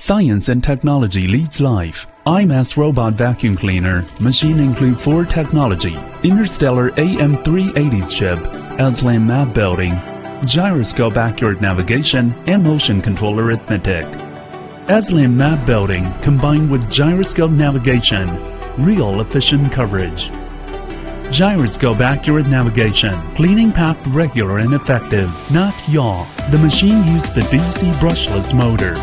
Science and technology leads life. IMAS Robot Vacuum Cleaner machine include 4 technology: Interstellar AM380s chip, SLAM map building, gyroscope accurate navigation, and motion control arithmetic. SLAM map building combined with gyroscope navigation, real efficient coverage. Gyroscope accurate navigation, cleaning path regular and effective, not yaw. The machine used the DC brushless motor.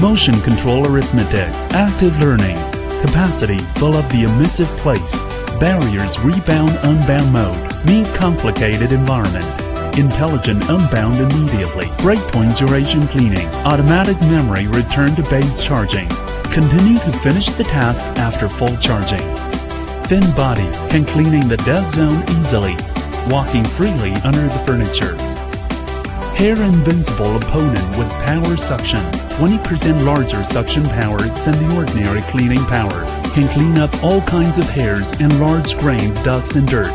Motion control arithmetic, active learning, capacity, fill up the emissive place, barriers rebound unbound mode, meet complicated environment, intelligent unbound immediately, breakpoint duration cleaning, automatic memory return to base charging, continue to finish the task after full charging. Thin body, can cleaning the dead zone easily, walking freely under the furniture. Hair invincible opponent with power suction, 20% larger suction power than the ordinary cleaning power, can clean up all kinds of hairs and large grained dust and dirt.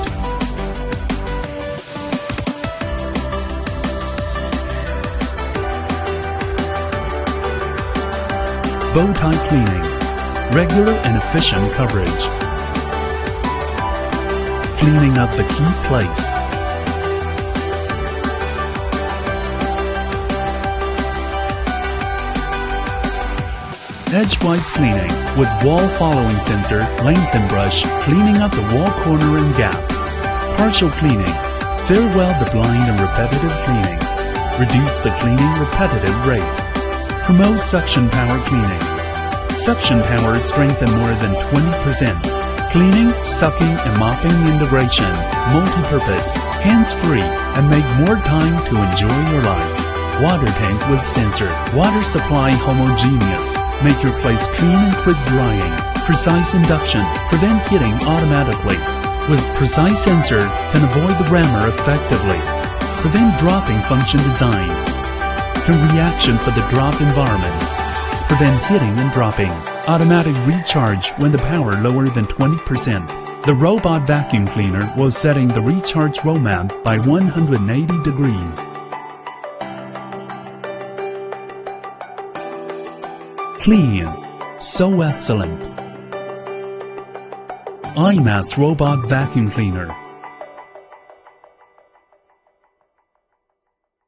Bow tie cleaning, regular and efficient coverage. Cleaning up the key place. Edgewise cleaning with wall following sensor, length and brush, cleaning up the wall corner and gap. Partial cleaning, farewell the blind and repetitive cleaning. Reduce the cleaning repetitive rate. Promote suction power cleaning. Suction power is strengthened more than 20%. Cleaning, sucking, and mopping integration, multi-purpose, hands-free, and make more time to enjoy your life. Water tank with sensor, water supply homogeneous, make your place clean and quick drying. Precise induction, prevent heating automatically. With precise sensor, can avoid the rammer effectively. Prevent dropping function design. Can reaction for the drop environment. Prevent hitting and dropping. Automatic recharge when the power lower than 20%. The robot vacuum cleaner was setting the recharge roadmap by 180 degrees. Clean, so excellent. IMAS Robot Vacuum Cleaner.